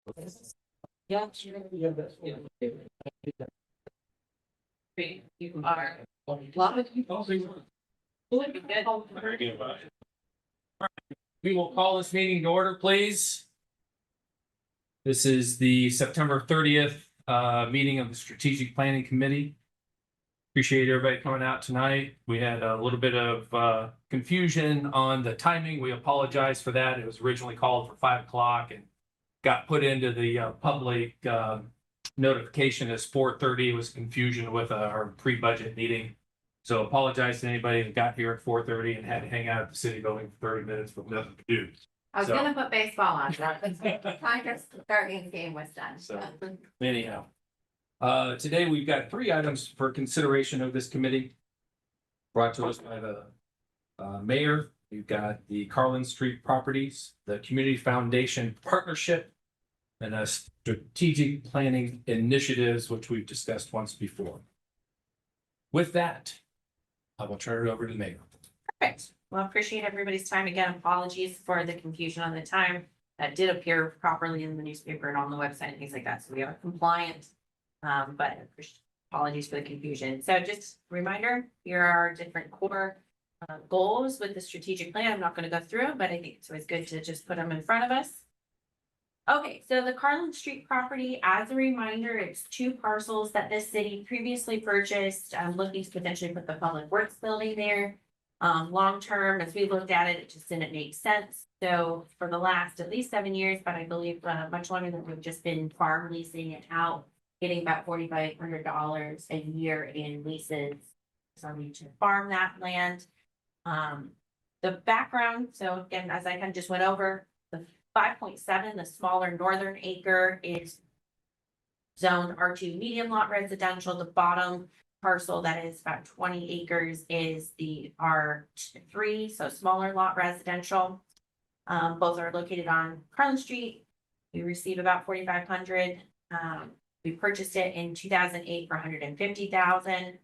Yeah. You are. Very good about it. We will call this meeting to order, please. This is the September 30th meeting of the Strategic Planning Committee. Appreciate everybody coming out tonight. We had a little bit of confusion on the timing. We apologize for that. It was originally called for 5 o'clock and got put into the public notification as 4:30. It was confusion with our pre-budget meeting. So apologize to anybody that got here at 4:30 and had to hang out at the city building for 30 minutes with nothing to do. I was So- gonna put baseball on, but kind of starting the game was done. So- Anyhow, today we've got 3 items for consideration of this committee. Brought to us by the mayor. We've got the Carlin Street Properties, the Community Foundation Partnership, and a strategic planning initiatives, which we've discussed once before. With that, I will turn it over to the mayor. Perfect. Well, appreciate everybody's time. Again, apologies for the confusion on the time. That did appear properly in the newspaper and on the website and things like that. So we are compliant. But apologies for the confusion. So just a reminder, here are our different core goals with the strategic plan. I'm not going to go through them, but I think it's always good to just put them in front of us. Okay, so the Carlin Street property, as a reminder, it's 2 parcels that this city previously purchased. Looking to potentially put the public works building there. Long term, as we looked at it, it just didn't make sense. So for the last at least 7 years, but I believe much longer than we've just been farm leasing it out, getting about $4,500 a year in leases. So we to farm that land. The background, so again, as I kind of just went over, the 5.7, the smaller northern acre is zoned R2 medium lot residential. The bottom parcel that is about 20 acres is the R3, so smaller lot residential. Both are located on Carlin Street. We receive about 4,500. We purchased it in 2008 for 150,000.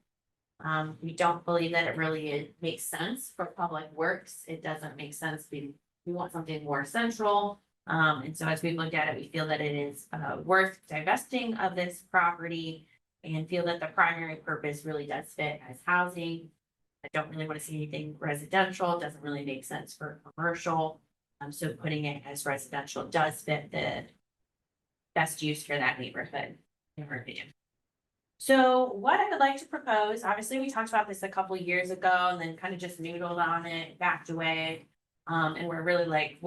We don't believe that it really makes sense for public works. It doesn't make sense. We want something more central. And so as we looked at it, we feel that it is worth divesting of this property and feel that the primary purpose really does fit as housing. I don't really want to see anything residential. It doesn't really make sense for commercial. So putting it as residential does fit the best use for that neighborhood, in our opinion. So what I would like to propose, obviously, we talked about this a couple of years ago and then kind of just noodled on it, backed away. And we're really like,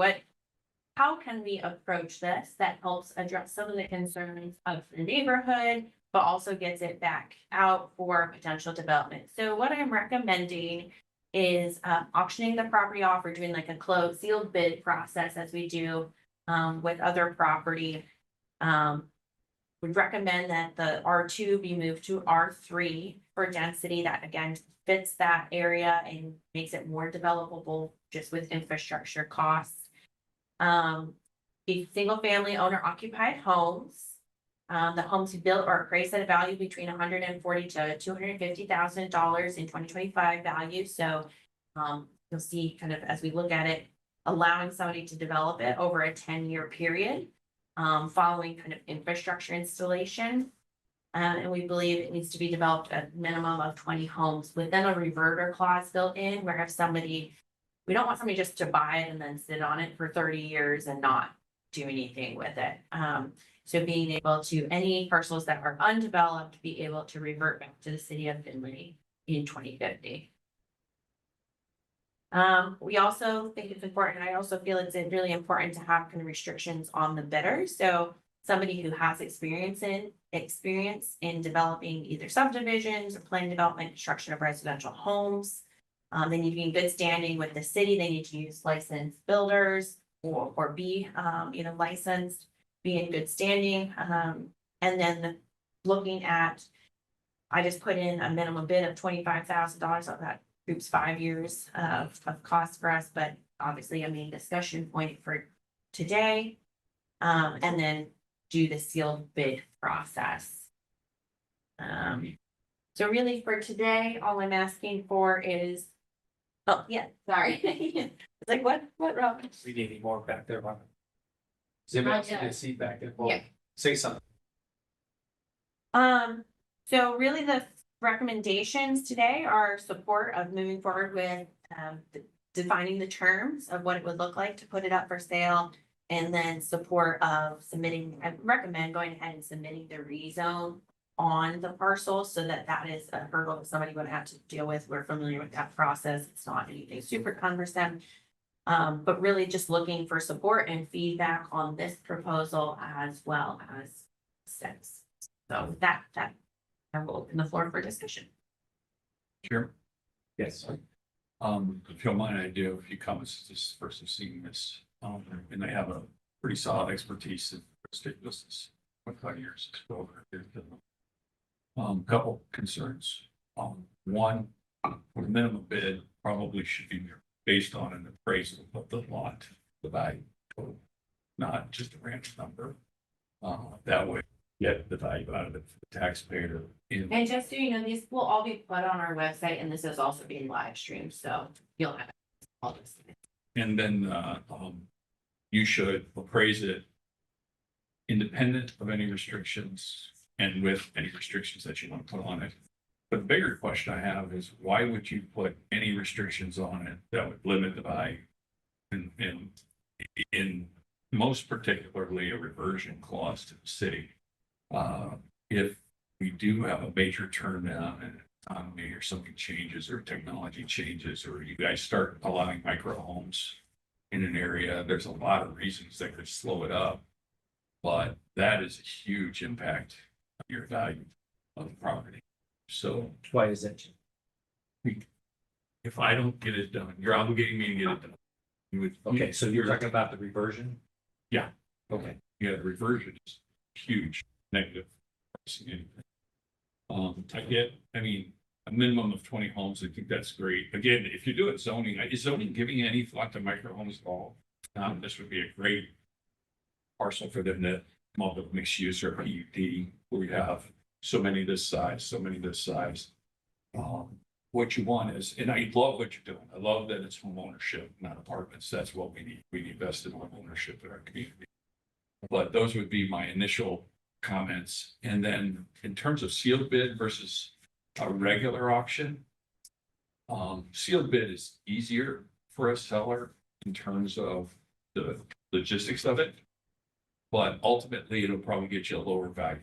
how can we approach this that helps address some of the concerns of the neighborhood, but also gets it back out for potential development? So what I'm recommending is auctioning the property off or doing like a closed sealed bid process as we do with other property. Would recommend that the R2 be moved to R3 for density that again fits that area and makes it more developable just with infrastructure costs. The single family owner occupied homes. The homes built are appraised at a value between $140,000 to $250,000 in 2025 value. So you'll see kind of as we look at it, allowing somebody to develop it over a 10-year period. Following kind of infrastructure installation. And we believe it needs to be developed at minimum of 20 homes within a reverter clause built in, where if we don't want somebody just to buy it and then sit on it for 30 years and not do anything with it. So being able to, any parcels that are undeveloped, be able to revert back to the city of Findlay in 2050. We also think it's important. I also feel it's really important to have kind of restrictions on the bidder. So somebody who has experience in developing either subdivisions or planned development, construction of residential homes. They need to be in good standing with the city. They need to use licensed builders or be licensed, be in good standing. And then looking at, I just put in a minimum bid of $25,000 of that. Group's 5 years of cost for us, but obviously a main discussion point for today. And then do the sealed bid process. So really for today, all I'm asking for is, oh yeah, sorry. It's like what, Robin? We need any more back there, Robin? Zim asked you to see back there. Well, Yeah. say something. So really the recommendations today are support of moving forward with, defining the terms of what it would look like to put it up for sale. And then support of submitting, I recommend going ahead and submitting the rezone on the parcel so that that is a hurdle that somebody would have to deal with. We're familiar with that process. It's not anything super cumbersome. But really just looking for support and feedback on this proposal as well as steps. So with that I will open the floor for discussion. Sure. Yes. If you don't mind, I do have a few comments, just first of seeing this, and I have a pretty solid expertise in real estate business, 25 years. Couple concerns. One, the minimum bid probably should be based on an appraisal of the lot, the value, total, not just a random number. That way, get the value out of it for the taxpayer. And just so you know, these will all be put on our website and this is also being live streamed, so you'll have all this. And then, you should appraise it independent of any restrictions and with any restrictions that you want to put on it. But the bigger question I have is, why would you put any restrictions on it that would limit the value? And in most particularly a reversion clause to the city. If we do have a major turn down in economy or something changes or technology changes, or you guys start allowing micro homes in an area, there's a lot of reasons that could slow it up. But that is a huge impact on your value of the property. So Why is that? if I don't get it done, you're obligating me to get it done. You would. Okay, so you're talking about the reversion? Yeah. Okay. Yeah, the reversion is huge negative. I mean, a minimum of 20 homes, I think that's great. Again, if you're doing zoning, is zoning giving any thought to micro homes at all? This would be a great parcel for them to come up with mixed use or PUD, where we have so many this size, so many this size. What you want is, and I love what you're doing. I love that it's home ownership, not apartments. That's what we need. We need vested home ownership in our community. But those would be my initial comments. And then in terms of sealed bid versus a regular auction, sealed bid is easier for a seller in terms of the logistics of it. But ultimately, it'll probably get you a lower value.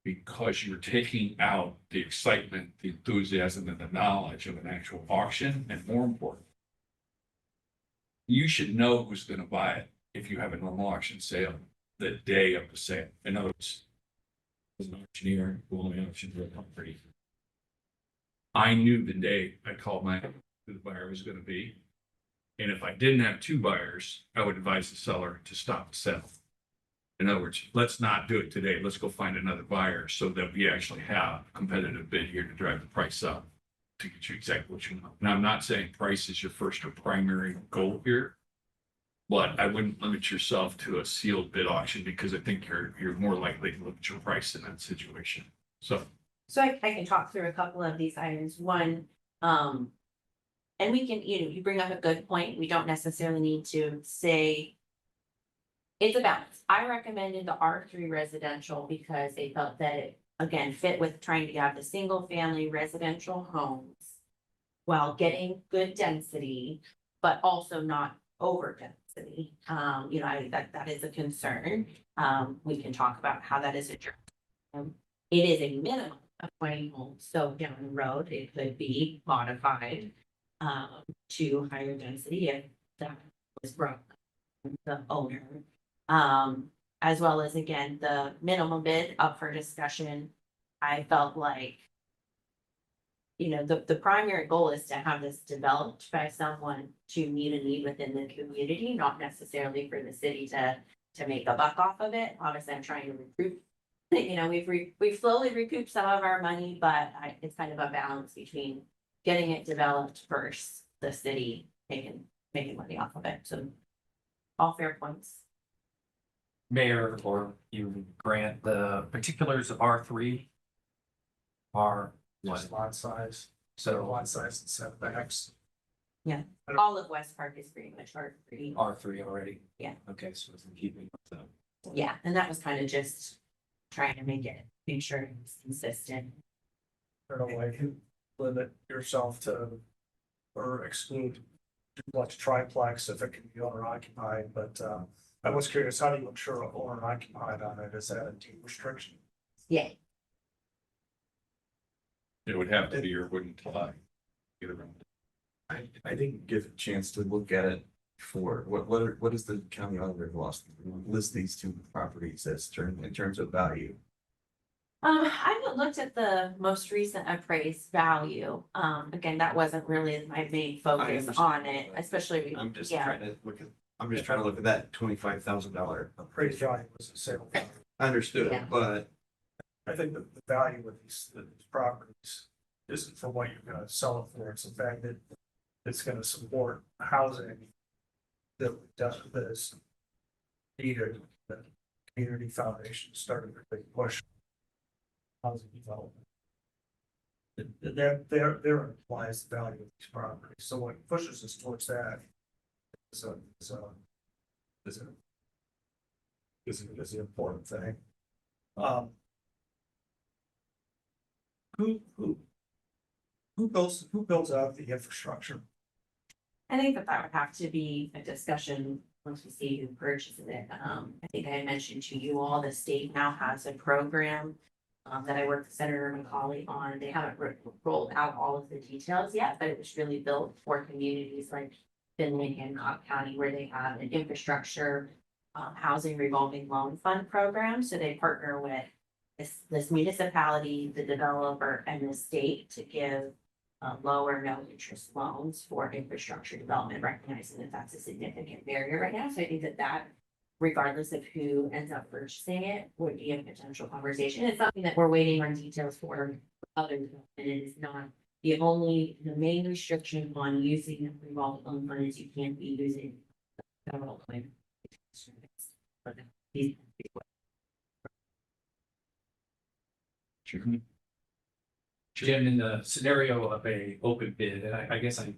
Because you're taking out the excitement, the enthusiasm, and the knowledge of an actual auction, and more important, you should know who's going to buy it if you have a normal auction sale the day of the sale. In other words, as an auctioneer who only auctions real property, I knew the day I called who the buyer was going to be, and if I didn't have two buyers, I would advise the seller to stop the sale. In other words, let's not do it today. Let's go find another buyer so that we actually have a competitive bid here to drive the price up to get you exactly what you want. Now, I'm not saying price is your first or primary goal here, but I wouldn't limit yourself to a sealed bid auction because I think you're more likely to look at your price in that situation. So I can talk through a couple of these items. One, and we can, you bring up a good point. We don't necessarily need to say it's a balance. I recommended the R3 residential because they felt that it, again, fit with trying to have the single family residential homes while getting good density, but also not over density. That is a concern. We can talk about how that is addressed. It is a minimum of 20 homes, so down the road, it could be modified to higher density if that was brought from the owner. As well as, again, the minimum bid up for discussion. I felt like, the primary goal is to have this developed by someone to meet a need within the community, not necessarily for the city to make a buck off of it. Obviously, I'm trying to recruit. We've slowly recouped some of our money, but it's kind of a balance between getting it developed versus the city making money off of it. So all fair points. Mayor, or you grant the particulars of R3 are Just what? lot size, So lot size and setbacks. All of West Park is pretty much R3. R3 already? Yeah. Okay, so it's in keeping with the. Yeah, and that was kind of just trying to make sure it was consistent. Or like limit yourself to, or exclude duplex triplex if it can be owner occupied, but, I was curious, how do you ensure owner occupied on it? Is that a deed restriction? Yeah, It would have to be or wouldn't lie. Either one. I didn't get a chance to look at it before. What is the county auditor lost? List these two properties as in terms of value. I haven't looked at the most recent appraised value. Again, that wasn't really my main focus understand on it, that. especially, I'm just yeah. trying to look at, I'm just trying to look at that $25,000. Appraised value was a sale value. Understood, Yeah. but I think the value of these properties isn't for what you're gonna sell it for, it's the fact that it's gonna support housing that does this needed, the community foundation started a big push. Housing development. There implies the value of these properties, so what pushes us towards that is an important thing. Who builds out the infrastructure? I think that would have to be a discussion once we see who purchases it. I think I mentioned to you all, the state now has a program that I worked with Senator McCauley on. They haven't rolled out all of the details yet, but it was really built for communities like Finley, Hancock County, where they have an infrastructure housing revolving loan fund program. So they partner with this municipality, the developer, and the state to give low or no interest loans for infrastructure development, recognizing that that's a significant barrier right now. So I think that regardless of who ends up purchasing it, would be a potential conversation. It's something that we're waiting on details for other development. It is not the main restriction on using a revolving loan fund is you can't be using federal claim. Jim, in the scenario of a open bid, and I guess I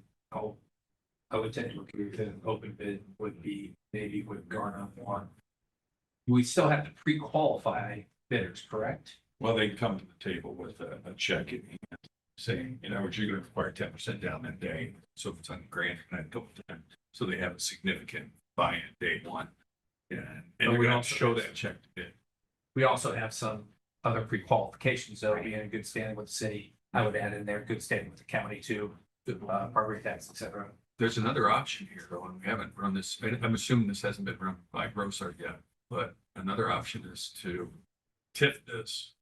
would tend to agree with an open bid would be maybe would garner one. We still have to pre-qualify bidders, correct? Well, they come to the table with a check in hand saying, you're gonna require 10% down that day. So if it's on grant, and go with that. So they have a significant buy-in day one. And But we we don't also show have- that check to bid. We also have some other pre-qualifications, though, being in good standing with the city. I would add in there, good standing with the county too, property tax, et cetera. There's another option here, though, and we haven't run this, I'm assuming this hasn't been run by Grossart yet, but another option is to tip this.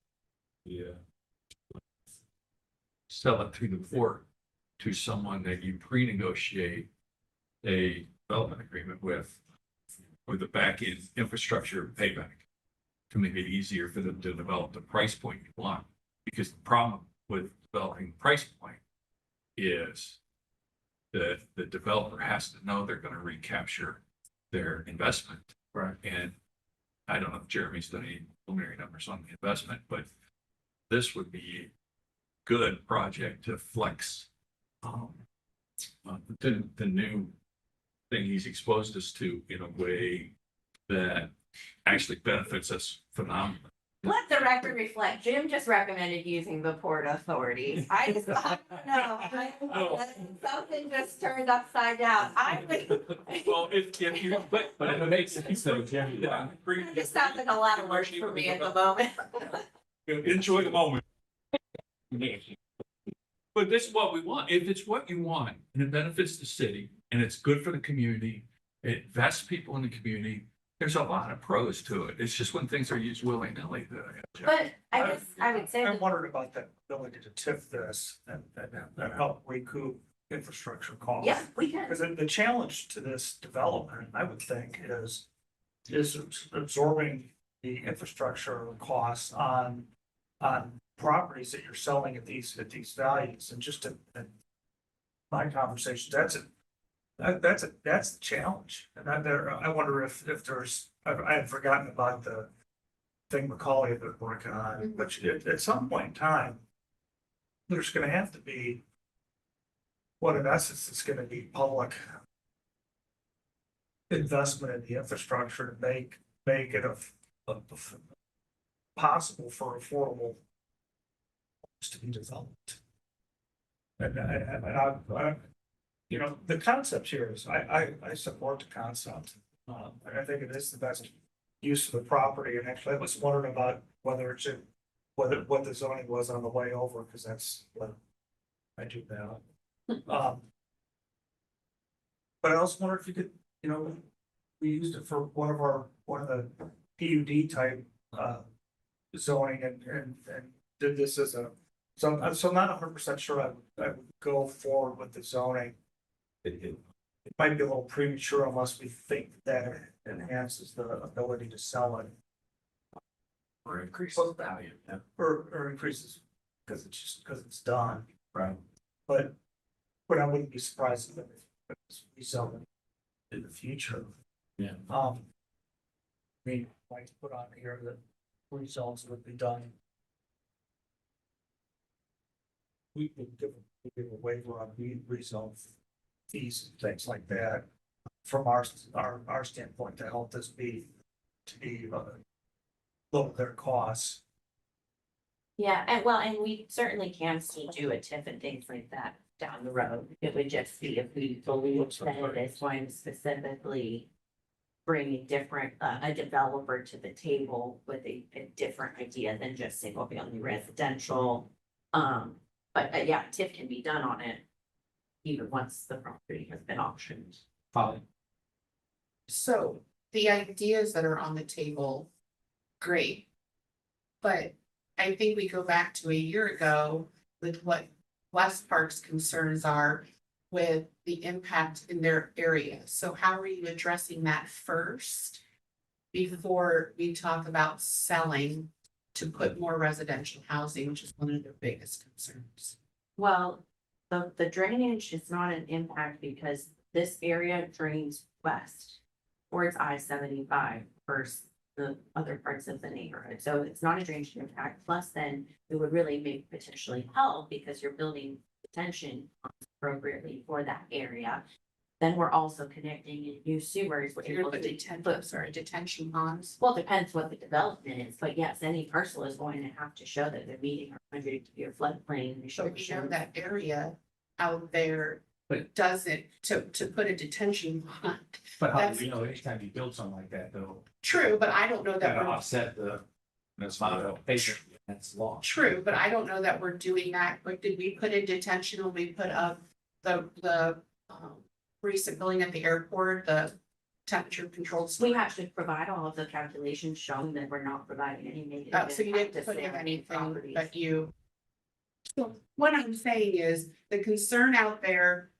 Yeah. Sell it through the port to someone that you pre-negotiate a development agreement with a back-end infrastructure payback to make it easier for them to develop the price point you want. Because the problem with developing the price point is that the developer has to know they're gonna recapture their investment. Right. And I don't know if Jeremy's done any preliminary numbers on the investment, but this would be a good project to flex the new thing he's exposed us to in a way that actually benefits us phenomenally. Let the record reflect, Jim just recommended using the Port Authority. I don't know, something just turned upside down. I would. Well, if you, but But it makes sense, though, Jim. yeah, It just sounds like a lot of work for me at the moment. enjoy the moment. But this is what we want. If it's what you want and it benefits the city and it's good for the community, it invests people in the community. There's a lot of pros to it. It's just when things are used willy-nilly that I object. But I guess I would say, I that- wondered about the ability to tip this and help recoup infrastructure costs. yeah, we can. Because the challenge to this development, I would think, is absorbing the infrastructure costs on properties that you're selling at these values, and just in my conversations, that's the challenge. And I wonder if there's, I had forgotten about the thing McCauley had been working on, but at some point in time, there's gonna have to be what in essence is gonna be public investment in the infrastructure to make it possible for affordable to be developed. And you know, the concept here is, I support the concept. And I think it is the best use of the property, and actually I was wondering about whether it should, what the zoning was on the way over, because that's what I do now. But I also wonder if you could, you know, we used it for one of the PUD type, zoning and did this as a, so I'm 100% sure I would go forward with the zoning. It might be a little premature unless we think that it enhances the ability to sell it Or increases value, yeah. or increases, because it's done. Right. But I wouldn't be surprised if we sell it in the future. Yeah. I mean, like to put on here that results would be done. We would give a waiver on rezone fees and things like that. From our standpoint, to help this lower their costs. Yeah, and we certainly can still do a TIF and things like that down the road. It would just be if we believe that it is going to specifically bring a developer to the table with a different idea than just single family residential. But yeah, TIF can be done on it even once the property has been auctioned. Fine. So the ideas that are on the table, great. But I think we go back to a year ago with what West Park's concerns are with the impact in their area. So how are you addressing that first before we talk about selling to put more residential housing, which is one of their biggest concerns? Well, the drainage is not an impact because this area drains west towards I-75 versus the other parts of the neighborhood. So it's not a drainage impact. Plus, then it would really make potentially help because you're building detention appropriately for that area. Then we're also connecting in new sewers. We're able to detention ponds. Well, it depends what the development is, but yes, any parcel is going to have to show that they're meeting our 100-year floodplain. They So should you know show that area out there But- doesn't, to put a detention pond. But how That's- do we know anytime you build something like that, though, True, but I don't know that gotta we're, offset the amount of patient that's lost. true, but I don't know that we're doing that. But did we put in detention when we put up the recent building at the airport, the temperature controlled? We have to provide all of the calculations showing that we're not providing any negative. So you impact didn't to put in surrounding anything, properties. but you. So what I'm saying is the concern out there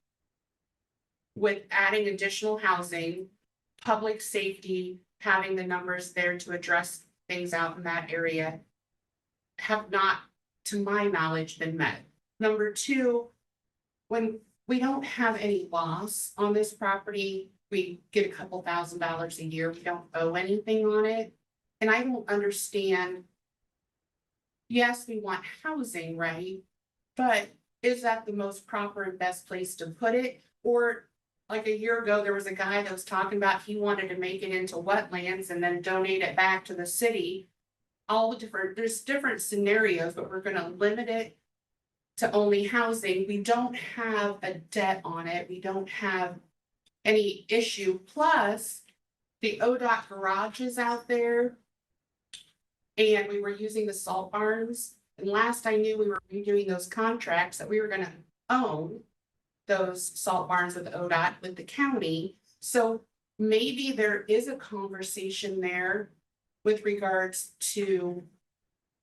with adding additional housing, public safety, having the numbers there to address things out in that area have not, to my knowledge, been met. Number two, when we don't have any loss on this property, we get a couple $1,000s a year, we don't owe anything on it. And I don't understand. Yes, we want housing, right? But is that the most proper and best place to put it? Or like a year ago, there was a guy that was talking about he wanted to make it into wetlands and then donate it back to the city. There's different scenarios, but we're gonna limit it to only housing. We don't have a debt on it. We don't have any issue. Plus, the ODOT garage is out there. And we were using the salt barns. And last I knew, we were redoing those contracts that we were gonna own those salt barns with ODOT with the county. So maybe there is a conversation there with regards to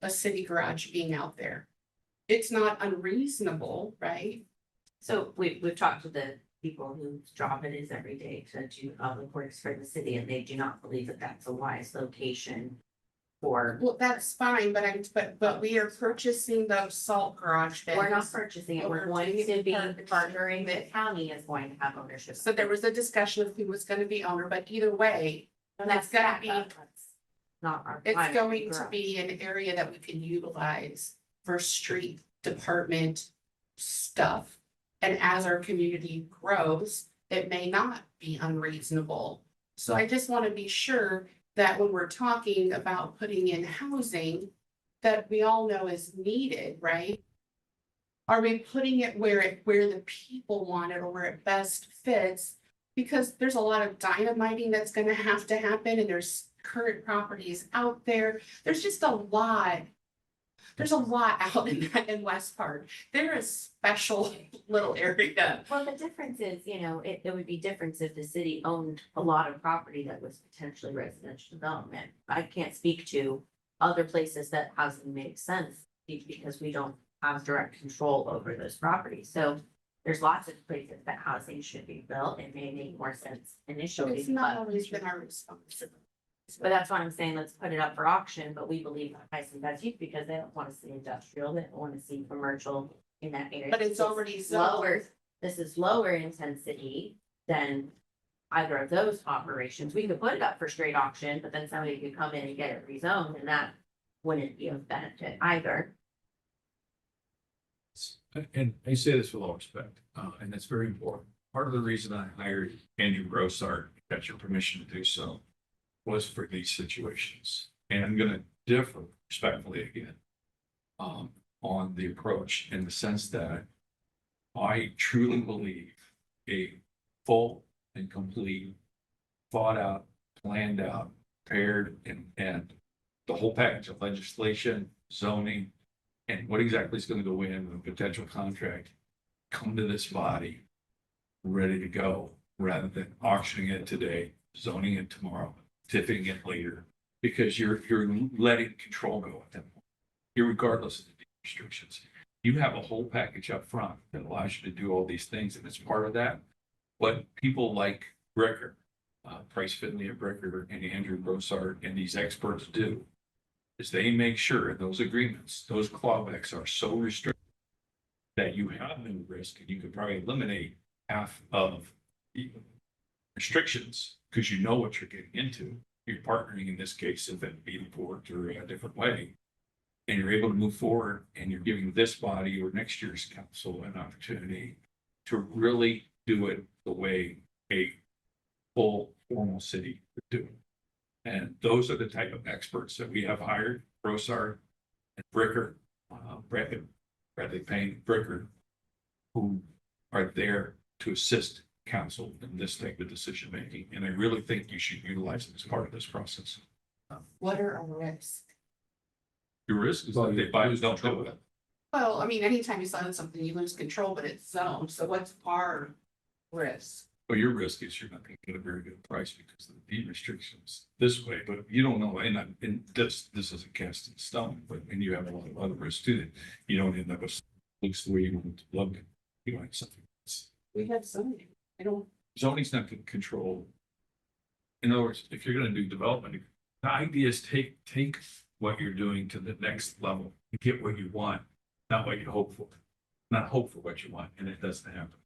a city garage being out there. It's not unreasonable, right? So we've talked to the people whose job it is every day to do public works for the city, and they do not believe that that's a wise location for. Well, that's fine, but we are purchasing those salt garage bins. We're not purchasing it, we're going to be partnering, the county is going to have ownership. So there was a discussion of who was gonna be owner, but either way, And that's gonna back be- up. That's not our. it's primary going to garage. be an area that we can utilize for street department stuff. And as our community grows, it may not be unreasonable. So I just want to be sure that when we're talking about putting in housing, that we all know is needed, right? Are we putting it where the people want it or where it best fits? Because there's a lot of dynamiting that's gonna have to happen and there's current properties out there. There's just a lot. There's a lot out in West Park. They're a special little area. Well, the difference is, it would be different if the city owned a lot of property that was potentially residential development. I can't speak to other places that housing makes sense because we don't have direct control over those properties. So there's lots of places that housing should be built. It may make more sense initially. It's not but- always been our responsibility. But that's why I'm saying, let's put it up for auction, but we believe that Tyson Betsy, because they don't wanna see industrial, they don't wanna see commercial in that area. But it's This is already lower, zoned. this is lower intensity than either of those operations. We could put it up for straight auction, but then somebody could come in and get it rezoned, and that wouldn't be of benefit either. And I say this with all respect, and it's very important. Part of the reason I hired Andrew Grossart, got your permission to do so, was for these situations. And I'm gonna differ respectfully again, on the approach in the sense that I truly believe a full and complete, thought out, planned out, paired, and the whole package of legislation, zoning, and what exactly is gonna go in a potential contract, come to this body ready to go, rather than auctioning it today, zoning it tomorrow, tipping it later, because you're letting control go at that point. Irregardless of the restrictions, you have a whole package up front that allows you to do all these things, and it's part of that. What people like Bricker, Price Finley at Bricker and Andrew Grossart and these experts do is they make sure those agreements, those clawbacks are so restricted that you have no risk, and you could probably eliminate half of the restrictions, because you know what you're getting into. You're partnering in this case, if it be the port or a different way. And you're able to move forward, and you're giving this body or next year's council an opportunity to really do it the way a full formal city would do it. And those are the type of experts that we have hired, Grossart and Bricker, Bradley Payne, Bricker, who are there to assist council in this type of decision making. And I really think you should utilize them as part of this process. What are our risks? Your risk is that they buy it, don't do it. Well, I mean, anytime you sign something, you lose control, but it's zoned. So what's our risk? Well, your risk is you're not gonna get a very good price because of the deed restrictions this way, but you don't know, and this isn't cast in stone, but, and you have a lot of other risks too, that you don't end up with looks the way you want to love it. You like something. We have zoning. I don't, Zoning's not gonna control. In other words, if you're gonna do development, the idea is take what you're doing to the next level, and get what you want, not what you hope for. Not hope for what you want, and it doesn't happen.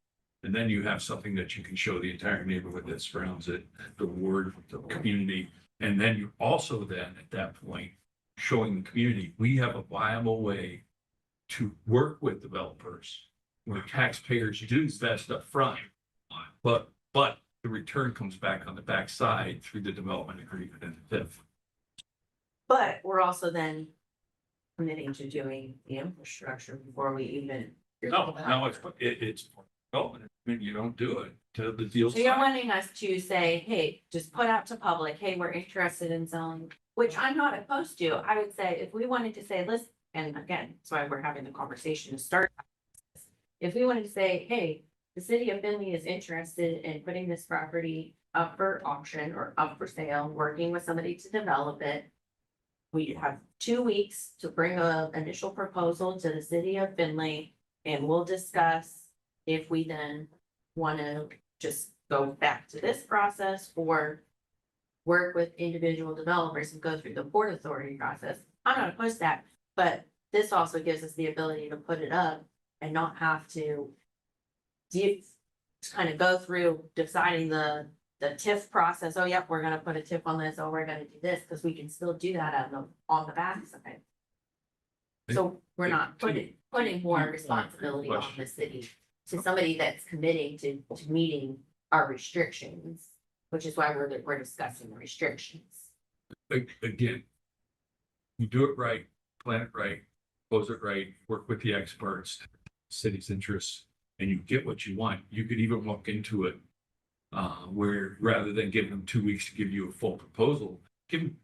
And then you have something that you can show the entire neighborhood that surrounds it, the ward, the community. And then you also then, at that point, showing the community, we have a viable way to work with developers where taxpayers do best up front. But the return comes back on the backside through the development agreement and the TIF. But we're also then committing to doing the infrastructure before we even. No, it's development. I mean, you don't do it till the deal's So you're signed. wanting us to say, hey, just put out to public, hey, we're interested in zoning, which I'm not opposed to. I would say if we wanted to say, listen, and again, that's why we're having the conversation to start. If we wanted to say, hey, the city of Finley is interested in putting this property up for auction or up for sale, working with somebody to develop it. We have 2 weeks to bring a initial proposal to the city of Finley, and we'll discuss if we then want to just go back to this process or work with individual developers and go through the Port Authority process. I'm not opposed to that, but this also gives us the ability to put it up and not have to kind of go through deciding the TIF process. Oh, yep, we're gonna put a TIF on this. Oh, we're gonna do this, because we can still do that on the backside. So we're not putting more responsibility on the city to somebody that's committing to meeting our restrictions, which is why we're discussing the restrictions. Again, you do it right, plan it right, close it right, work with the experts, city's interests, and you get what you want. You could even walk into it where rather than giving them 2 weeks to give you a full proposal,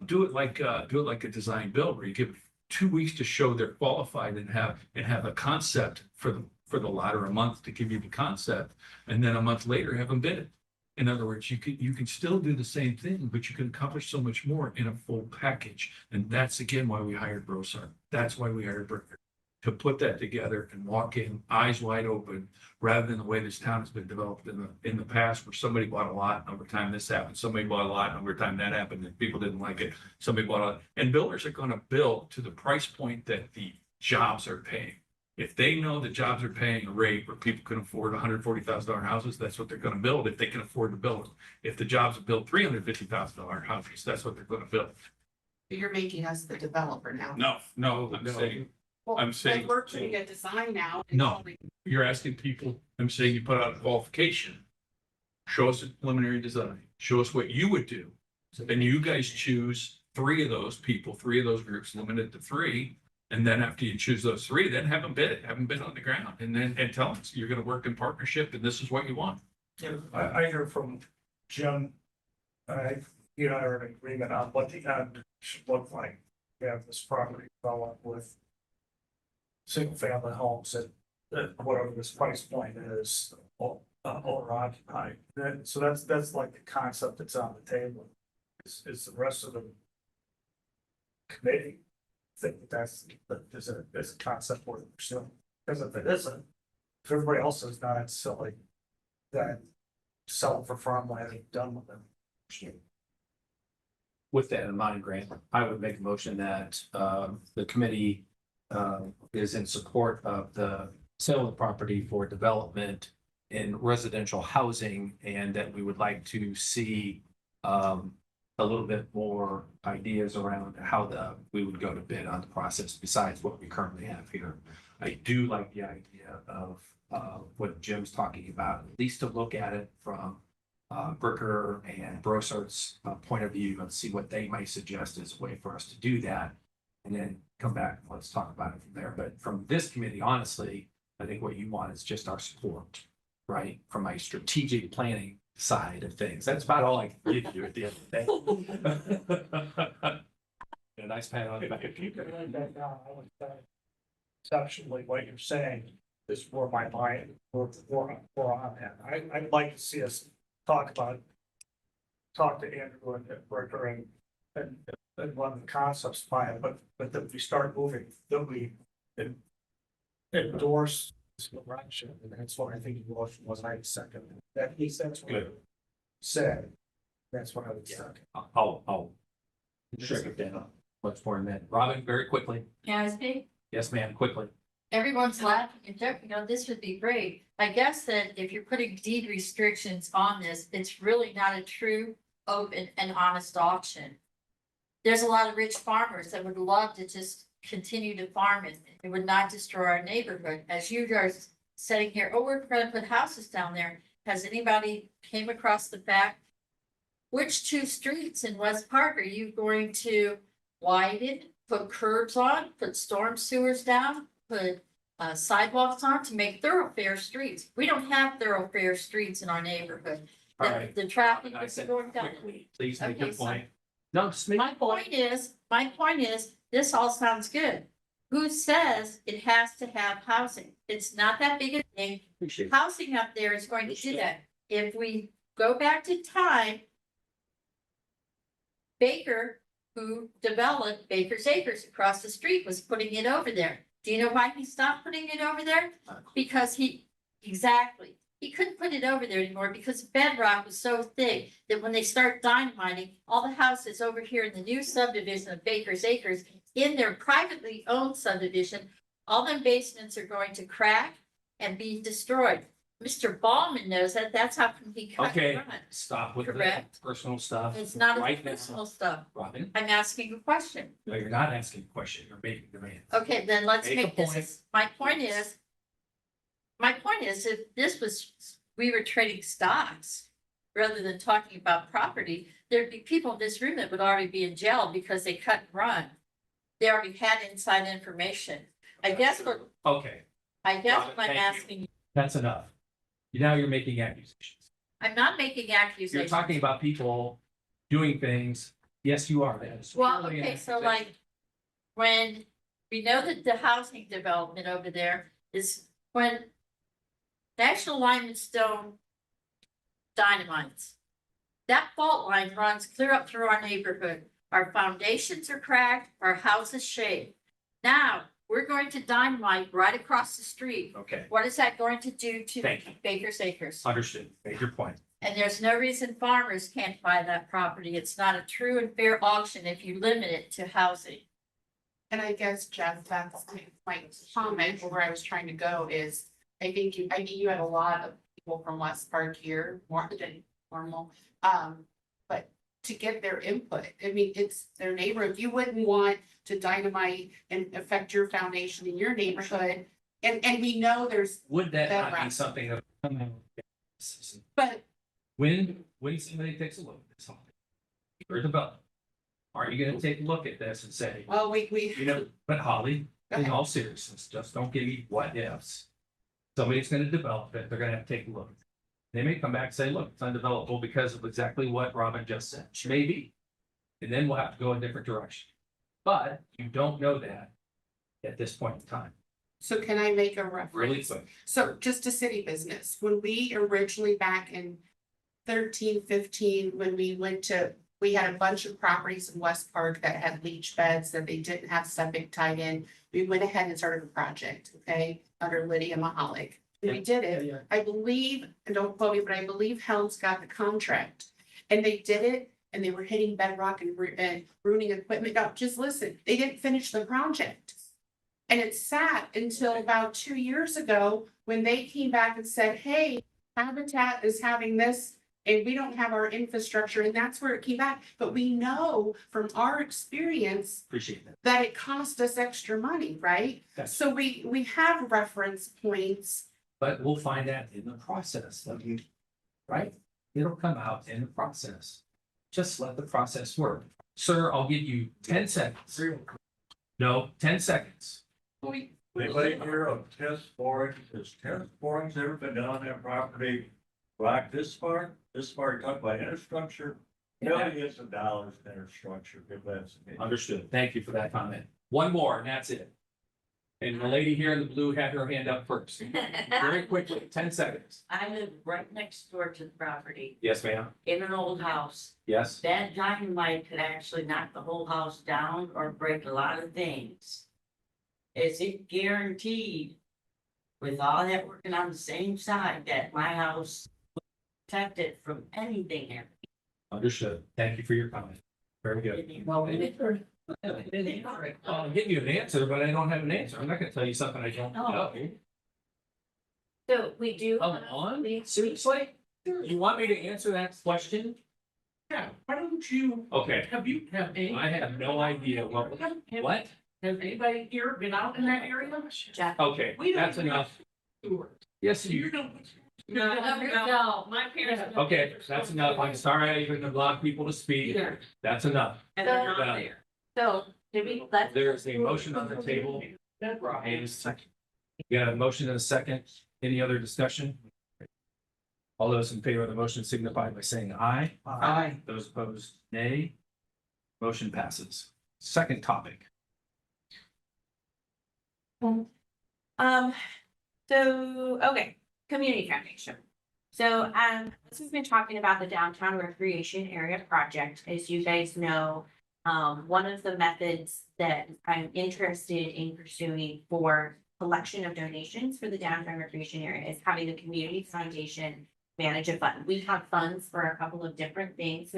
do it like a design build where you give 2 weeks to show they're qualified and have a concept for the lot, or a month to give you the concept, and then a month later have them bid it. In other words, you can still do the same thing, but you can accomplish so much more in a full package. And that's again why we hired Brossard. That's why we hired Bricker. To put that together and walk in eyes wide open, rather than the way this town has been developed in the past, where somebody bought a lot, and over time this happened, somebody bought a lot, and over time that happened, and people didn't like it, somebody bought a, and builders are gonna build to the price point that the jobs are paying. If they know the jobs are paying a rate where people can afford $140,000 houses, that's what they're gonna build if they can afford to build them. If the jobs build $350,000 houses, that's what they're gonna build. You're making us the developer now. No, I'm saying, Well, I'm saying- like, we're putting a design now. and No. only- you're asking people, I'm saying you put out a qualification. Show us a preliminary design, show us what you would do. Then you guys choose 3 of those people, 3 of those groups, limited to 3. And then after you choose those 3, then have them bid it, have them bid on the ground, and tell us you're gonna work in partnership and this is what you want. Yeah, I hear from Jim, you and I are in agreement on what the end should look like. We have this property developed with single family homes at whatever this price point is, owner occupied. So that's like the concept that's on the table. Is the rest of the committee think that's a concept worth pursuing? Because if it isn't, if everybody else is not, it's silly. That sell it for farmland and done with them. With that in mind, Grant, I would make a motion that the committee is in support of the sale of the property for development in residential housing, and that we would like to see a little bit more ideas around how we would go to bid on the process besides what we currently have here. I do like the idea of what Jim's talking about, at least to look at it from Bricker and Brossard's point of view and see what they might suggest as a way for us to do that. And then come back and let's talk about it from there. But from this committee, honestly, I think what you want is just our support, right? From a strategic planning side of things. That's about all I can give you at the end of the day. A nice pat on the back. If you could write that down, I would say conceptually what you're saying is where my mind, where I'm at. I'd like to see us talk to Andrew and Bricker and run the concepts by it, but that we start moving, that we endorse this direction, and that's what I think the motion was. I second that. At least that's what I said. That's what I would second. I'll check it down much more than that. Robin, very quickly. Can I speak? Yes, ma'am, quickly. Everyone's laughing and joking, this would be great. I guess that if you're putting deed restrictions on this, it's really not a true, open and honest auction. There's a lot of rich farmers that would love to just continue to farm it. It would not destroy our neighborhood. As you guys sitting here, oh, we're gonna put houses down there. Has anybody came across the fact? Which 2 streets in West Park are you going to widen, put curbs on, put storm sewers down, put sidewalks on to make thoroughfare streets? We don't have thoroughfare streets in our neighborhood. All right. The traffic I is said going down. quickly, please make Okay, your so- point. No, just make. My point is, this all sounds good. Who says it has to have housing? It's not that big a thing. Appreciate it. Housing up there is going to do that. If we go back to time, Baker, who developed Baker's Acres across the street, was putting it over there. Do you know why he stopped putting it over there? Because exactly. He couldn't put it over there anymore because bedrock was so thick that when they start dynamiting, all the houses over here in the new subdivision of Baker's Acres, in their privately owned subdivision, all them basements are going to crack and be destroyed. Mr. Ballman knows that. That's how come he cut Okay, and run. stop with the Correct. personal stuff. It's not right now. personal stuff. Robin, I'm asking a question. no, you're not asking a question, you're making demands. Okay, then let's Make a make this. point. My point is, My point is, if this was, we were trading stocks rather than talking about property, there'd be people in this room that would already be in jail because they cut and run. They already had inside information. I guess what Okay, I'm Thank you. asking, that's enough. Now you're making accusations. I'm not making You're accusations. talking about people doing things. Yes, you are. That is Well, purely an okay, so accusation. like, when we know that the housing development over there is when National Lime and Stone dynamites. That fault line runs clear up through our neighborhood. Our foundations are cracked, our house is shaky. Now, we're going to dynamite right across the street. Okay, What is that going to do to Thank you. Baker's Acres? understood. Made your point. And there's no reason farmers can't buy that property. It's not a true and fair auction if you limit it to housing. And I guess, Jeff, that's my comment, or where I was trying to go is, I think you have a lot of people from West Park here, more than normal. But to get their input, I mean, it's their neighborhood, you wouldn't want to dynamite and affect your foundation in your neighborhood. And we know there's, Would that not be Bedrock. something that? but When somebody takes a look at this, or development, are you gonna take a look at this and say, well, we. you know, but Holly, Go in ahead. all seriousness, just don't give me what ifs. Somebody's gonna develop it, they're gonna have to take a look. They may come back and say, look, it's undevelopable because of exactly what Robin just said, maybe. And then we'll have to go a different direction. But you don't know that at this point in time, So can I make a reference? really quick. So just a city business, when we originally back in 13, 15, when we had a bunch of properties in West Park that had leach beds that they didn't have septic tied in. We went ahead and started a project, okay, under Lydia Mahalik. And we did it. I believe, and don't quote me, but I believe Helms got the contract. And they did it, and they were hitting bedrock and ruining equipment. No, just listen, they didn't finish the project. And it sat until about 2 years ago, when they came back and said, hey, Habitat is having this, and we don't have our infrastructure, and that's where it came back. But we know from our experience Appreciate that. that it cost us extra money, right? That's- So we have reference points. But we'll find that in the process, right? It'll come out in the process. Just let the process work. Sir, I'll give you 10 seconds. No, 10 seconds. Anybody hear of test borings? Has test borings ever been done on that property? Rock this far, talk about infrastructure, millions of dollars in infrastructure, if that's. Understood. Thank you for that comment. One more and that's it. And the lady here in the blue had her hand up first. Very quickly, 10 seconds. I live right next door to the property, Yes, ma'am. in an old house. Yes. That dynamite could actually knock the whole house down or break a lot of things. Is it guaranteed, with all that working on the same side, that my house will protect it from anything here? Understood. Thank you for your comment. Very good. I'll give you an answer, but I don't have an answer. I'm not gonna tell you something I don't know. So we do. Come on, seriously? You want me to answer that question? Yeah, why don't you, Okay, have any? I have no idea what, what? Has anybody here been out in that area? Jeff. Okay, We don't that's even enough. Sure. Yes, You you, know. No. My parents. okay, that's enough. I'm sorry I even allowed people to speak. Either, That's enough. and they're Done. not there. So, did we, let's. There's a motion on the table. And a second. You got a motion and a second. Any other discussion? All those in favor of the motion signify by saying aye. Aye. Those opposed, nay. Motion passes. Second topic. So, okay, community foundation. So, as we've been talking about the downtown recreation area project, as you guys know, one of the methods that I'm interested in pursuing for collection of donations for the downtown recreation area is having the community foundation manage a fund. We have funds for a couple of different things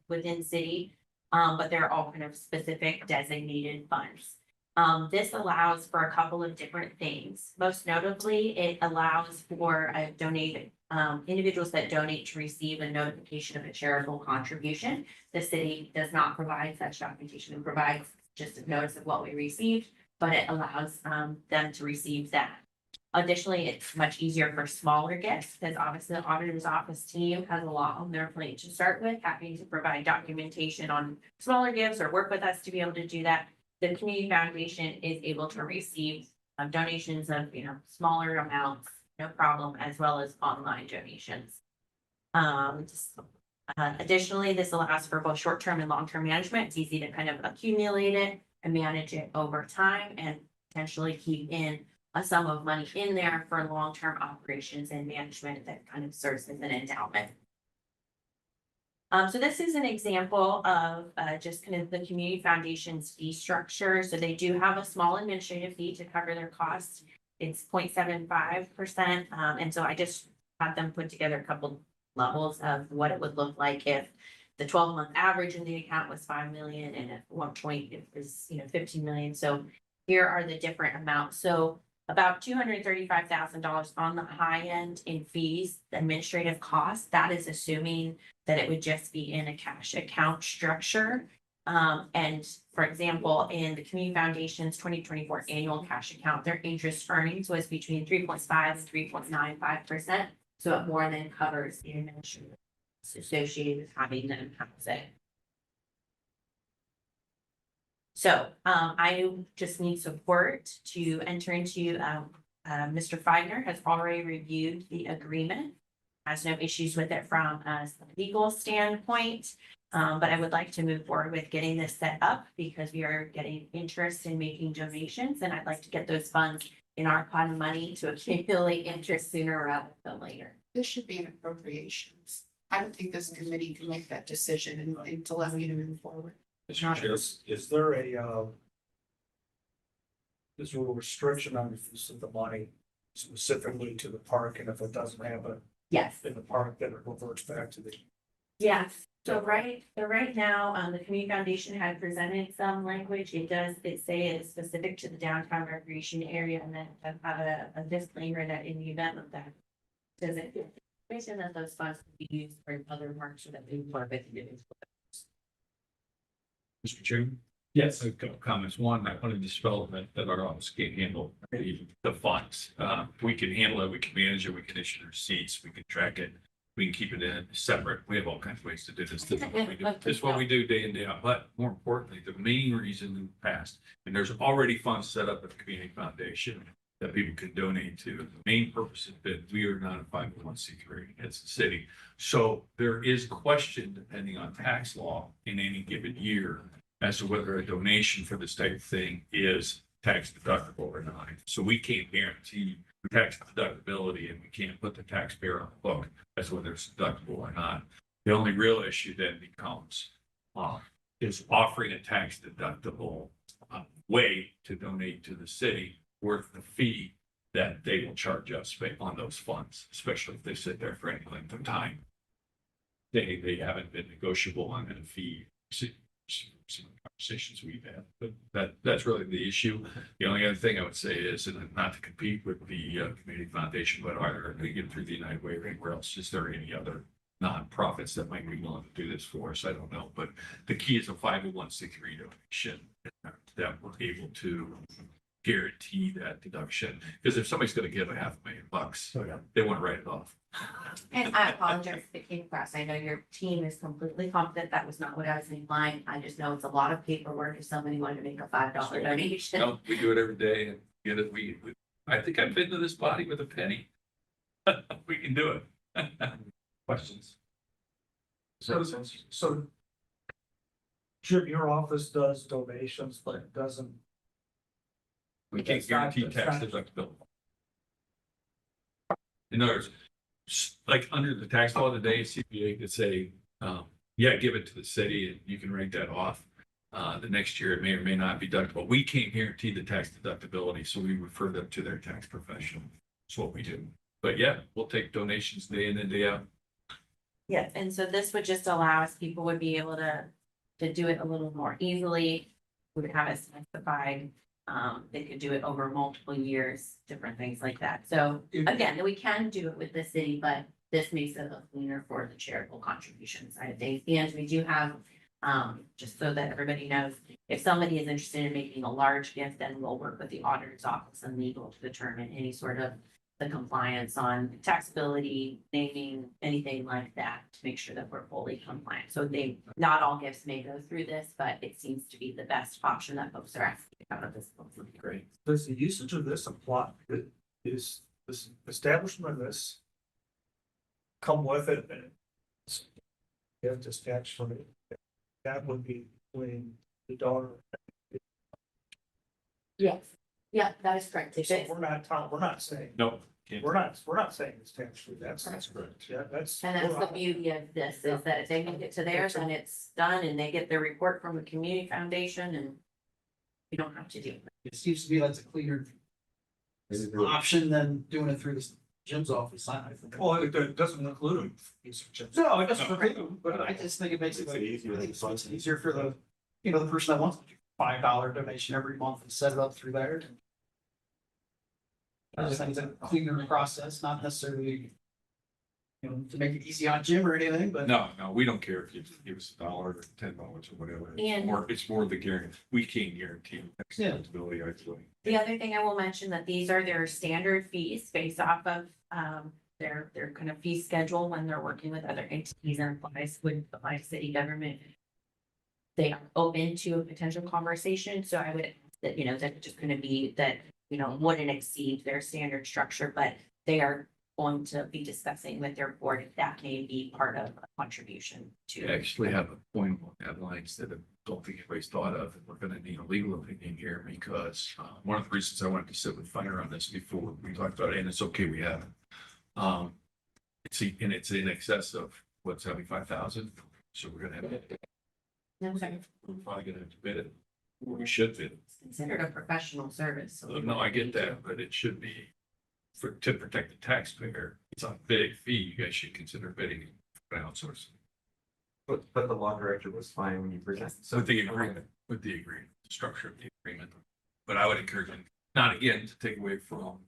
within city, but they're all kind of specific designated funds. This allows for a couple of different things. Most notably, it allows for individuals that donate to receive a notification of a charitable contribution. The city does not provide such documentation. It provides just a notice of what we received, but it allows them to receive that. Additionally, it's much easier for smaller gifts, because obviously the auditor's office team has a lot on their plate to start with, having to provide documentation on smaller gifts or work with us to be able to do that. The community foundation is able to receive donations of, smaller amounts, no problem, as well as online donations. Additionally, this allows for both short-term and long-term management. It's easy to kind of accumulate it and manage it over time and potentially keep in a sum of money in there for long-term operations and management that kind of serves as an endowment. So this is an example of just kind of the community foundation's fee structure. So they do have a small administrative fee to cover their costs. It's 0.75%. And so I just had them put together a couple levels of what it would look like if the 12-month average in the account was 5 million and at one point it was 15 million. So here are the different amounts. So about $235,000 on the high end in fees, the administrative costs. That is assuming that it would just be in a cash account structure. And for example, in the Community Foundation's 2024 annual cash account, their interest earnings was between 3.5 and 3.95%. So it more than covers the administrative costs associated with having them house it. So I just need support to enter into, Mr. Feigner has already reviewed the agreement. Has no issues with it from a legal standpoint. But I would like to move forward with getting this set up because we are getting interest in making donations and I'd like to get those funds in our pot of money to accumulate interest sooner rather than later. This should be an appropriations. I don't think this committee can make that decision and to allow you to move forward. Mr. Chair, Is there is there a restriction on the use of the money specifically to the park, and if it doesn't happen Yes. in the park, then it reverts back to the. Yes, so right now, the Community Foundation had presented some language. It say it's specific to the downtown recreation area and then a disclaimer that in the event of that. Doesn't, mention that those funds can be used for other marks that we work with individuals. Mr. Chairman? Yes. A couple comments. One, I wanted to dispel that our office can't handle the funds. We can handle it, we can manage it, we can issue receipts, we can track it. We can keep it in separate. We have all kinds of ways to do this. This is what we do day in, day out. But more importantly, the main reason in the past, and there's already funds set up at the Community Foundation that people can donate to. The main purpose is that we are not a 501c3, it's the city. So there is question depending on tax law in any given year as to whether a donation for this type of thing is tax deductible or not. So we can't guarantee tax deductibility and we can't put the taxpayer on the hook as to whether it's deductible or not. The only real issue then becomes is offering a tax deductible way to donate to the city worth the fee that they will charge us on those funds, especially if they sit there for any length of time. They haven't been negotiable on a fee. Some conversations we've had, but that's really the issue. The only other thing I would say is, and not to compete with the Community Foundation, but either again through the United Way or anywhere else, is there any other nonprofits that might be willing to do this for us? I don't know, but the key is a 501c3 donation that we're able to guarantee that deduction. Because if somebody's going to give $500,000, they want to write it off. And I apologize if it came across. I know your team is completely confident that was not what I was implying. I just know it's a lot of paperwork if somebody wanted to make a $5 donation. No, we do it every day and get it. I think I've been to this body with a penny. We can do it. Questions? So Jim, your office does donations, but it doesn't. We can't It's not- guarantee it's tax not- deductibility. In other words, like under the tax law today, CPA could say, yeah, give it to the city and you can write that off. The next year it may or may not be deductible. We can't guarantee the tax deductibility, so we refer them to their tax professional. That's what we do. But yeah, we'll take donations day in and day out. Yeah, and so this would just allow us, people would be able to do it a little more easily. We would have it specified. They could do it over multiple years, different things like that. So again, we can do it with the city, but this makes it a cleaner for the charitable contribution side of things. And we do have Just so that everybody knows, if somebody is interested in making a large gift, then we'll work with the auditor's office and legal to determine any sort of the compliance on taxability, naming, anything like that, to make sure that we're fully compliant. So not all gifts may go through this, but it seems to be the best option that folks are asking out of this. Great. Does the usage of this apply, is this establishment of this come with it? And you have to statute from it. That would be between the daughter. Yes, yeah, that is correct. So we're not saying, No, can't. we're not saying it's tax-free, that's correct. yeah, that's. And that's the beauty of this, is that if they make it to theirs and it's done and they get their report from the community foundation and we don't have to do it. It seems to me that's a cleaner option than doing it through the Jim's office. I think. Well, it doesn't include them. No, it doesn't preclude, but I just think it makes it easier for the, the person that wants to do $5 donation every month and set it up through there. I just think it's a cleaner process, not necessarily, to make it easy on Jim or anything, but. No, we don't care if you give us $1 or $10 or whatever. And- It's more the guarantee. We can't guarantee Yeah. accountability, I feel. The other thing I will mention that these are their standard fees based off of their kind of fee schedule when they're working with other entities and applies with the city government. They are open to a potential conversation, so I would ask that, that it's just gonna be that, wouldn't exceed their standard structure, but they are going to be discussing with their board if that may be part of a contribution I to. actually have a point on that lines that I don't think anybody's thought of, and we're gonna need a legal opinion here, because one of the reasons I wanted to sit with Fire on this before we talked about it, and it's okay, we haven't. It's in excess of, what, 75,000, so we're gonna have, No, sorry. we're probably gonna have to bid it, or we should bid it. It's considered a professional service. so we No, I would get need to- that, but it should be to protect the taxpayer. It's a big fee. You guys should consider bidding for outsourcing. But the law director was fine when you presented. With the agreement, the structure of the agreement. But I would encourage them, not again to take away from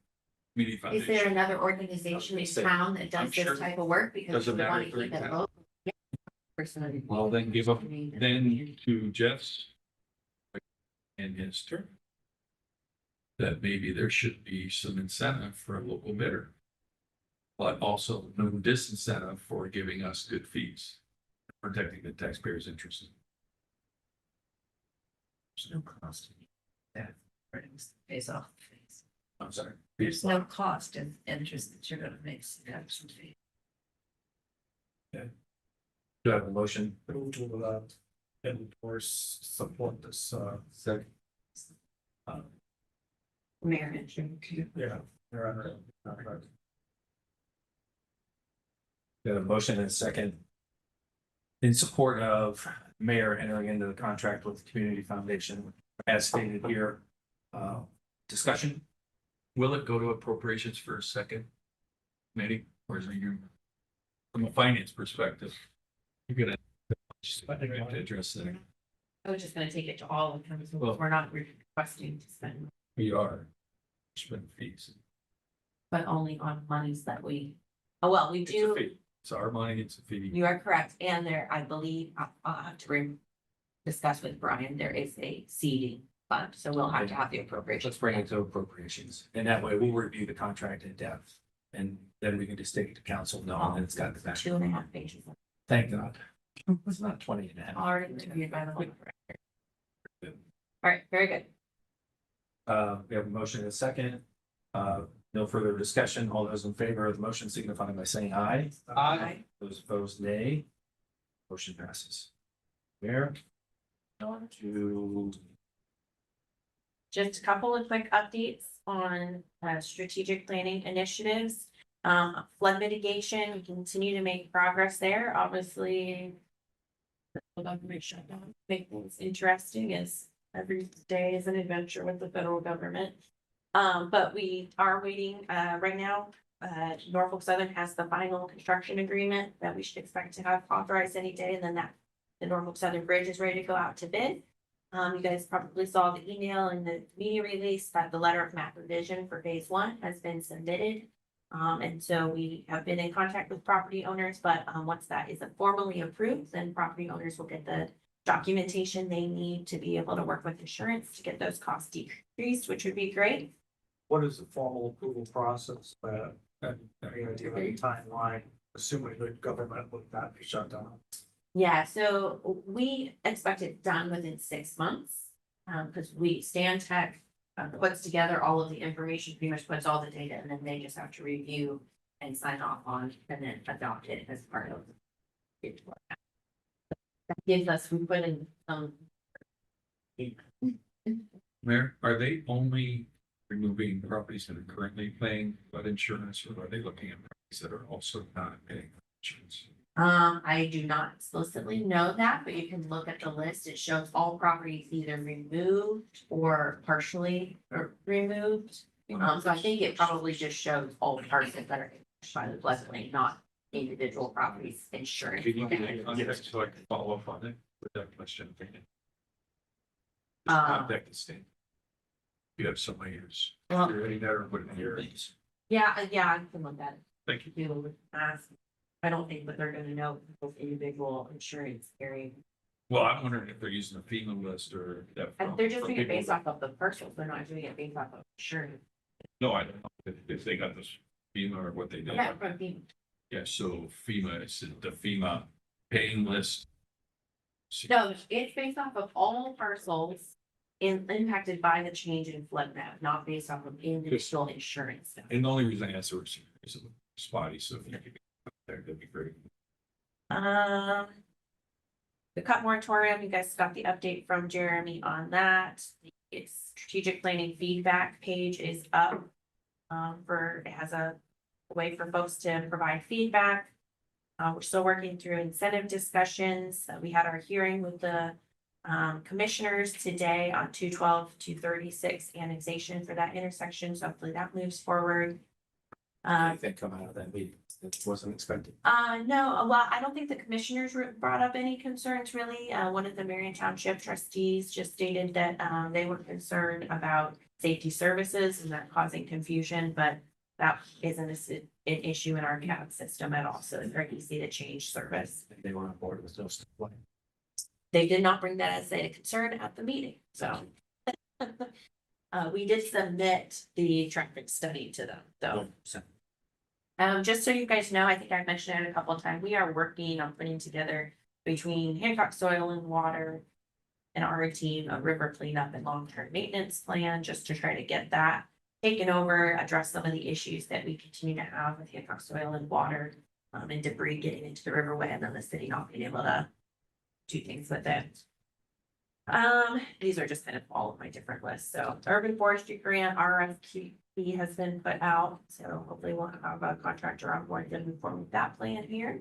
Community Is there Foundation. another organization in town that I'm does sure. this type of work? Because Doesn't we want matter to if they're keep in it town. local. Yeah. Personally. Well, then give up, then to Jeff's and his term. That maybe there should be some incentive for a local bidder. But also no disincentive for giving us good fees, protecting the taxpayer's interest. There's no cost. Pays off. I'm sorry. There's no cost in interest that you're gonna make some fee. Do I have a motion? Move to endorse, support this, Second. Marriage. yeah. they're Got a motion and a second. In support of mayor entering into the contract with the Community Foundation, as stated here. Discussion? Will it go to appropriations for a second? Maybe, or is it you? From a finance perspective, you're gonna have to address that. I was just gonna take it to all of them, so Well- we're not requesting to spend, We are. Spend fees. but only on monies that we, we It's a do, fee. It's our money, it's a fee. you are correct, and there, I believe, I'll have to discuss with Brian, there is a seeding fund, so we'll have to have the appropriation. Let's bring it to appropriations, and that way we'll review the contract in depth. And then we can just take it to council, knowing that it's got the back. 2.5 pages. Thank God. It's not 20 and a half. Already reviewed by the legal director. All right, very good. We have a motion and a second. No further discussion. All those in favor of the motion signify by saying aye. Aye. Those opposed, nay. Motion passes. Mayor? To Just a couple of quick updates on strategic planning initiatives. Flood mitigation, we continue to make progress there, obviously. The government shutdown, make things interesting as every day is an adventure with the federal government. But we are waiting, right now, Norfolk Southern has the final construction agreement that we should expect to have authorized any day, and then the Norfolk Southern Bridge is ready to go out to bid. You guys probably saw the email and the media release that the letter of map revision for phase 1 has been submitted. And so we have been in contact with property owners, but once that is formally approved, then property owners will get the documentation they need to be able to work with insurance to get those costs decreased, which would be great. What is the formal approval process, any idea of any timeline, assuming the government would not be shut down? Yeah, so we expect it done within 6 months. Because Stan Tech puts together all of the information, pretty much puts all the data, and then they just have to review and sign off on and then adopt it as part of it. That gives us, we put in Mayor, are they only removing properties that are currently paying flood insurance, or are they looking at properties that are also not paying insurance? I do not explicitly know that, but you can look at the list. It shows all properties either removed or partially removed. So I think it probably just shows all parcels that are impacted by the floodplain, not individual properties insurance. Can you give me context so I can follow up on it with that question? Just Um, contact the state. You have somebody who's Well, already there, what here. yeah, I can look at it. Thank you. Deal with ask. I don't think that they're gonna know with individual insurance carrying. Well, I'm wondering if they're using a FEMA list or that. And they're just from doing it people- based off of the parcels. They're not doing it based off of insurance. No, I don't know if they got this FEMA or what they did. Yeah, from being. Yeah, so FEMA, it's the FEMA paying list. No, it's based off of all parcels impacted by the change in flood map, not based off of individual insurance. And the only reason I asked is spotty, so if you could, that'd be great. Um. The cut moratorium, you guys got the update from Jeremy on that. Its strategic planning feedback page is up. It has a way for folks to provide feedback. We're still working through incentive discussions. We had our hearing with the commissioners today on 212, 236 annexation for that intersection. So hopefully that moves forward. Anything come out of that meeting that wasn't expected? No, well, I don't think the commissioners brought up any concerns really. One of the Marion Township trustees just stated that, they were concerned about safety services and that causing confusion, but that isn't an issue in our CAD system at all. So it's very easy to change service. They were on board with no stuff. They did not bring that as a concern at the meeting, so. We did submit the traffic study to them, though, so. Just so you guys know, I think I mentioned it a couple of times, we are working on putting together between Hancock Soil and Water and our team, a river cleanup and long-term maintenance plan, just to try to get that taken over, address some of the issues that we continue to have with Hancock Soil and Water, and debris getting into the riverway, and then the city not being able to do things with it. These are just kind of all of my different lists. So urban forestry grant RFQ has been put out, so hopefully we'll have a contractor on board to move forward with that plan here.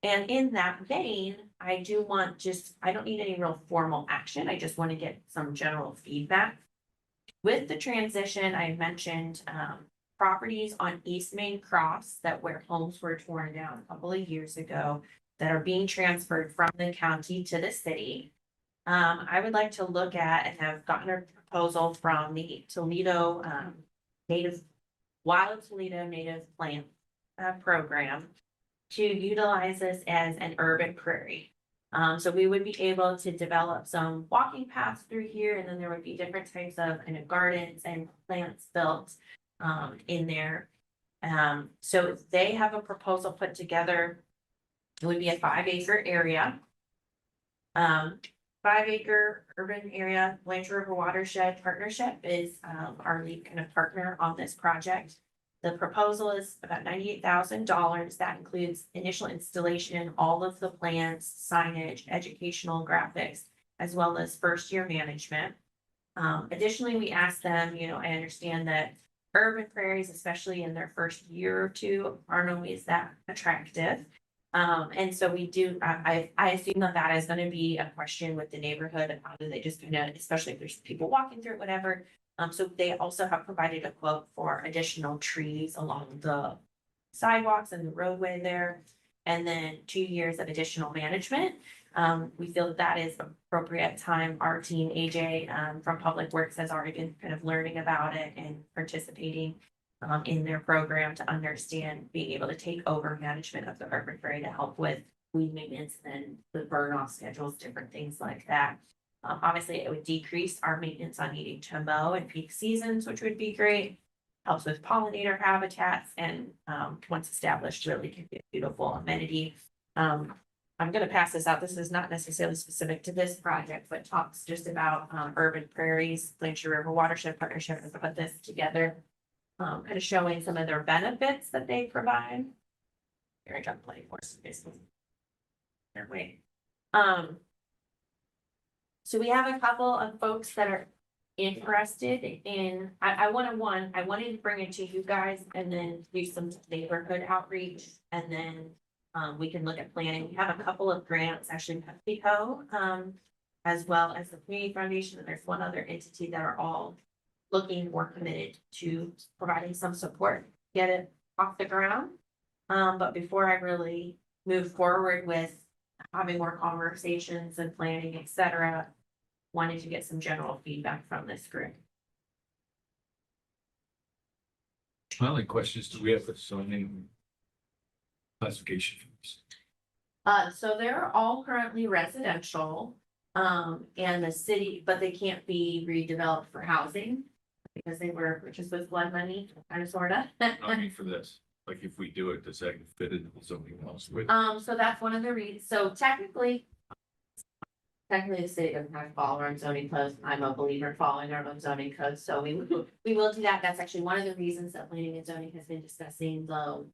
And in that vein, I don't need any real formal action. I just want to get some general feedback. With the transition, I mentioned properties on East Main Cross where homes were torn down a couple of years ago that are being transferred from the county to the city. I would like to look at and have gotten a proposal from the Toledo Wild Toledo Native Plant program to utilize this as an urban prairie. So we would be able to develop some walking paths through here, and then there would be different types of kind of gardens and plants built in there. So they have a proposal put together. It would be a 5-acre area. 5-acre urban area. Blanchard River Watershed Partnership is our lead kind of partner on this project. The proposal is about $98,000. That includes initial installation, all of the plans, signage, educational graphics, as well as first-year management. Additionally, we asked them, I understand that urban prairies, especially in their first year or two, aren't always that attractive. And so we do, I assume that is gonna be a question with the neighborhood of how do they just kind of, especially if there's people walking through it, whatever. So they also have provided a quote for additional trees along the sidewalks and the roadway there. And then 2 years of additional management. We feel that is appropriate time. Our team, AJ, from Public Works has already been kind of learning about it and participating in their program to understand being able to take over management of the urban prairie to help with weed maintenance and the burn off schedules, different things like that. Obviously, it would decrease our maintenance on needing to mow in peak seasons, which would be great. Helps with pollinator habitats and, once established, really can be a beautiful amenity. I'm gonna pass this out. This is not necessarily specific to this project, but talks just about, urban prairies. Blanchard River Watershed Partnership has put this together. Kind of showing some of their benefits that they provide. Here I got plenty more space. Here, wait. So we have a couple of folks that are interested in, I wanted to bring it to you guys and then do some neighborhood outreach and then we can look at planning. We have a couple of grants, actually PepsiCo, as well as the Community Foundation, and there's one other entity that are all looking more committed to providing some support, get it off the ground. But before I really move forward with having more conversations and planning, et cetera, wanted to get some general feedback from this group. My only question is, do we have a zoning classification for this? So they're all currently residential, and the city, but they can't be redeveloped for housing. Because they were purchased with flood money, kind of, sorta. I mean, for this, like if we do it, does that fit into the zoning laws with? So that's one of the reasons, so technically the city doesn't have to follow our own zoning codes. I'm a believer in following our own zoning codes, so we will do that. That's actually one of the reasons that planning and zoning has been discussing the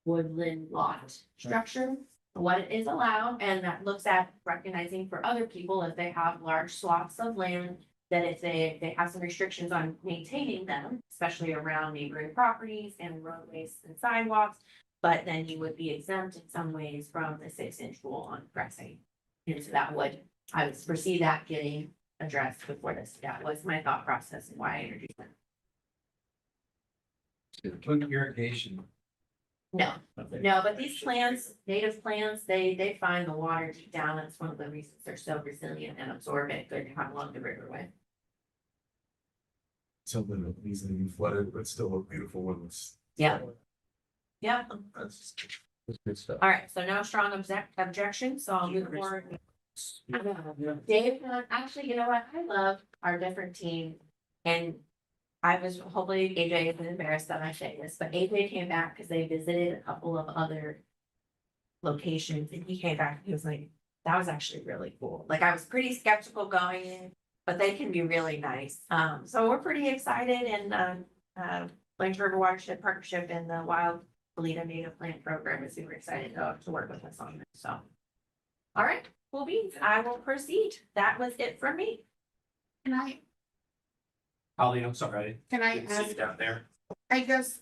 woodland lot structure, what is allowed, and that looks at recognizing for other people if they have large swaths of land, that if they have some restrictions on maintaining them, especially around neighboring properties and roadways and sidewalks, but then you would be exempt in some ways from the 6-inch rule on pressing. And so that would, I would foresee that getting addressed before this. That was my thought process and why I introduced that. Put irrigation. No, but these plants, native plants, they find the water deep down. That's one of the reasons they're so resilient and absorb it good to have along the riverway. Something that needs to be flooded, but still look beautiful when it's. Yeah. Yeah. That's Good stuff. All right, so no strong objection, so I'll move forward. Dave, actually, you know what? I love our different team. And I was, hopefully AJ isn't embarrassed that I say this, but AJ came back because they visited a couple of other locations and he came back and he was like, that was actually really cool. Like I was pretty skeptical going in, but they can be really nice. So we're pretty excited and Blanchard River Watershed Partnership and the Wild Alita Native Plant Program is super excited to work with us on this, so. All right, cool beans, I will proceed. That was it from me. Holly, I'm sorry. Can I Didn't see ask, you down there. I guess,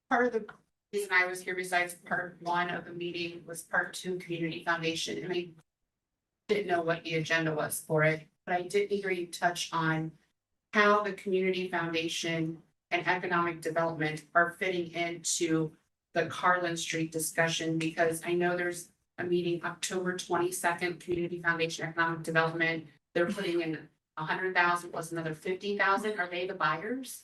part of the reason I was here besides part one of the meeting was part two, Community Foundation, and I didn't know what the agenda was for it, but I did hear you touch on how the Community Foundation and economic development are fitting into the Carlin Street discussion, because I know there's a meeting October 22nd, Community Foundation Economic Development. They're putting in 100,000 plus another 50,000. Are they the buyers?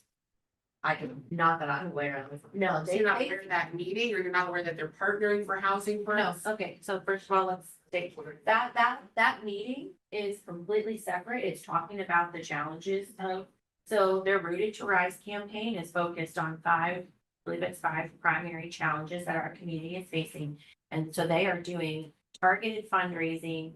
I can, not that I'm aware of. No, So you're not aware of that meeting, or you're not aware that they're partnering for housing for No, us? okay, so first of all, let's take that meeting is completely separate. It's talking about the challenges of. So their Rooted to Rise campaign is focused on I believe it's 5 primary challenges that our community is facing. And so they are doing targeted fundraising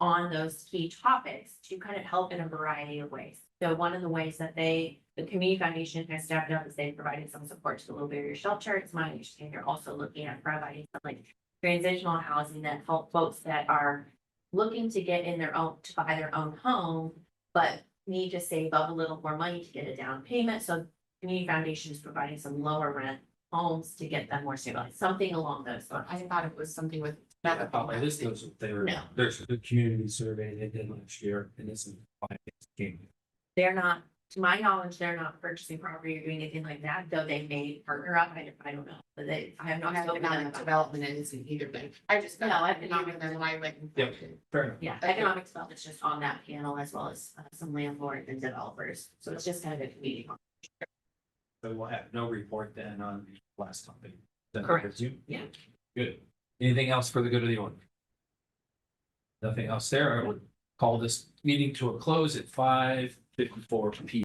on those key topics to kind of help in a variety of ways. So one of the ways that the Community Foundation has stepped up is they've provided some support to the Low Barrier Shelter. It's my understanding they're also looking at providing some like transitional housing that help folks that are looking to get in their own, to buy their own home, but need to save up a little more money to get a down payment. So Community Foundation is providing some lower rent homes to get them more stabilized, something along those lines. I thought it was something with. Holly, this goes with their, No. there's a community survey they did last year and this is. They're not, to my knowledge, they're not purchasing property or doing anything like that, though they may partner up. I don't know, but I have not spoken to them Economic about. development isn't either, but I just. No, economic Then why like. Yep. Fair enough. Yeah, Okay. economic development's just on that panel as well as some landlords and developers. So it's just kind of a community. So we'll have no report then on the last company. Then Correct. you? Yeah. Good. Anything else for the good of the order? Nothing else there. I would call this meeting to a close at 5:54 p.m.